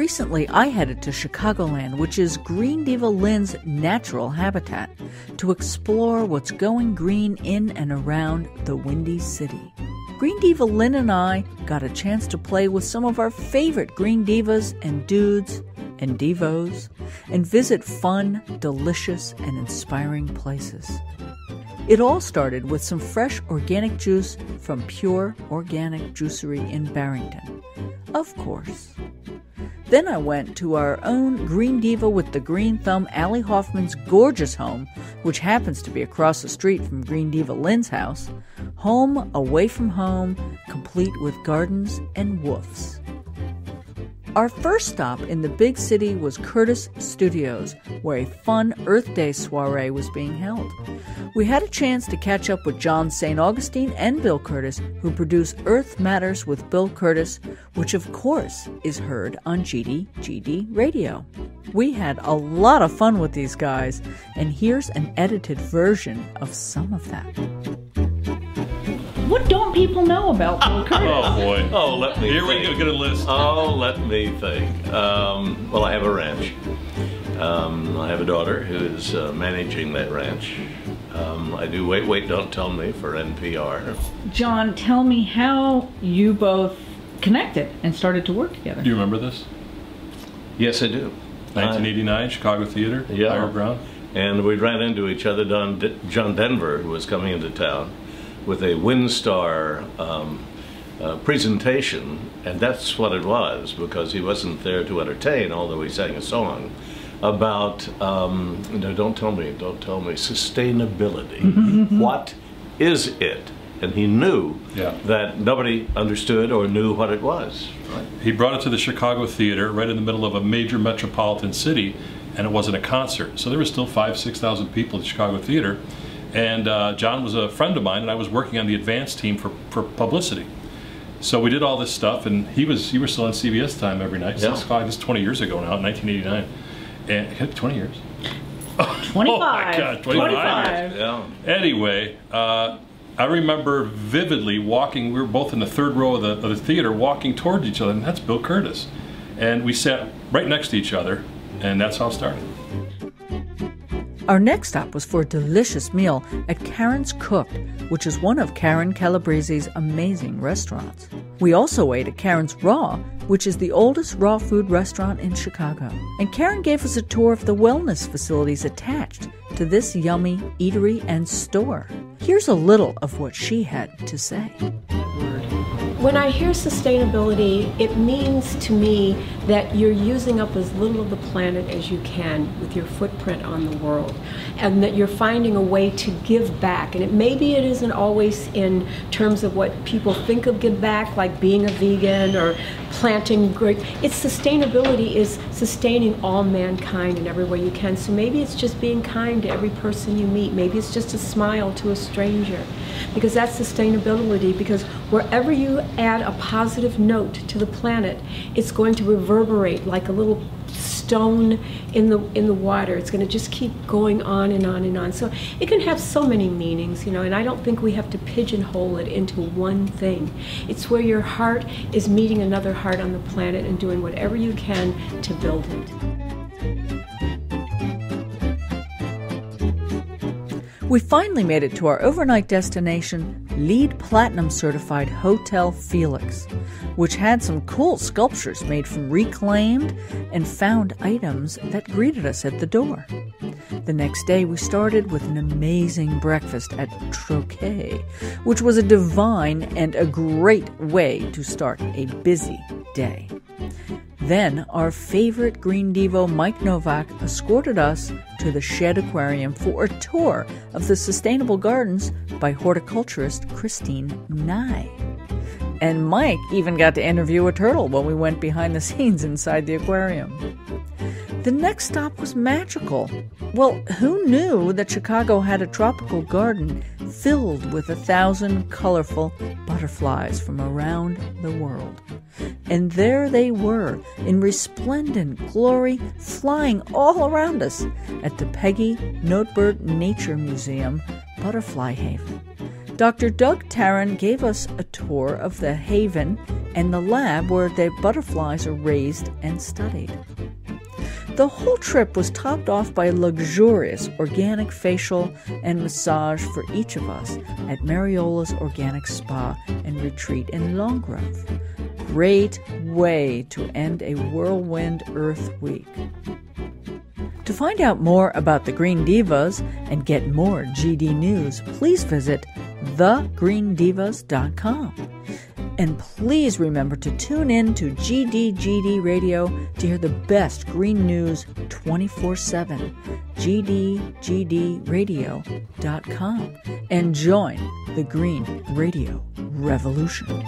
recently I headed to Chicagoland, which is Green Diva Lynn's natural habitat, to explore what's going green in and around the Windy City. Green Diva Lynn and I got a chance to play with some of our favorite Green Divas and dudes and divos and visit fun, delicious, and inspiring places. It all started with some fresh organic juice from Pure Organic Juicery in Barrington, of course. Then I went to our own Green Diva with the Green Thumb, Allie Hoffman's gorgeous home, which happens to be across the street from Green Diva Lynn's house. Home away from home, complete with gardens and woofs. Our first stop in the big city was Kurtis Studios, where a fun Earth Day soiree was being held. We had a chance to catch up with John St. Augustine and Bill Kurtis, who produce Earth Matters with Bill Kurtis, which of course is heard on GD Radio. We had a lot of fun with these guys, and here's an edited version of some of that. What don't people know about Bill Kurtis? Oh boy. Oh, let me Here think. we go, get a list. Oh, let me think. Well, I have a ranch. I have a daughter who is managing that ranch. I do Wait, Don't Tell Me for NPR. John, tell me how you both connected and started to work together. Do you remember this? Yes, I do. 1989, Chicago Theater, Yeah. Ira Brown. And we ran into each other. John Denver, who was coming into town with a WinStar presentation, and that's what it was, because he wasn't there to entertain, although he sang a song about, don't tell me, sustainability. What is it? And he knew that nobody understood or knew what it was. Right? He brought it to the Chicago Theater right in the middle of a major metropolitan city, and it wasn't a concert. So there were still 5,000 to 6,000 people at the Chicago Theater. And John was a friend of mine, and I was working on the advance team for publicity. So we did all this stuff, and you were still on CBS time every night. So this is 20 years ago now, 1989. And it could be 20 years. 25. Oh my God, 25. Yeah. Anyway, I remember vividly walking, we were both in the third row of the theater, walking towards each other, and that's Bill Kurtis. And we sat right next to each other, and that's how it started. Our next stop was for a delicious meal at Karyn's Cooked, which is one of Karyn Calabrese's amazing restaurants. We also ate at Karyn's Raw, which is the oldest raw food restaurant in Chicago. And Karyn gave us a tour of the wellness facilities attached to this yummy eatery and store. Here's a little of what she had to say. When I hear sustainability, it means to me that you're using up as little of the planet as you can with your footprint on the world, and that you're finding a way to give back. And maybe it isn't always in terms of what people think of give back, like being a vegan or planting great. It's sustainability is sustaining all mankind in every way you can. So maybe it's just being kind to every person you meet. Maybe it's just a smile to a stranger, because that's sustainability. Because wherever you add a positive note to the planet, it's going to reverberate like a little stone in the water. It's going to just keep going on and on and on. So it can have so many meanings, and I don't think we have to pigeonhole it into one thing. It's where your heart is meeting another heart on the planet and doing whatever you can to build it. We finally made it to our overnight destination, LEED Platinum certified Hotel Felix, which had some cool sculptures made from reclaimed and found items that greeted us at the door. The next day we started with an amazing breakfast at Troquet, which was a divine and a great way to start a busy day. Then our favorite Green Divo, Mike Novak, escorted us to the Shedd Aqaurium for a tour of the sustainable gardens by horticulturist Christine Nye. And Mike even got to interview a turtle when we went behind the scenes inside the aquarium. The next stop was magical. Well, who knew that Chicago had a tropical garden filled with 1,000 colorful butterflies from around the world? And there they were, in resplendent glory, flying all around us at the Peggy Notebird Nature Museum, Butterfly Haven. Dr. Doug Taryn gave us a tour of the haven and the lab where the butterflies are raised and studied. The whole trip was topped off by luxurious organic facial and massage for each of us at Mariola's Organic Spa and Retreat in Long Grove. Great way to end a whirlwind Earth week. To find out more about the Green Divas and get more GD news, please visit thegreendivas.com. And please remember to tune in to GD Radio to hear the best green news 24/7. GDGDradio.com and join the Green Radio Revolution.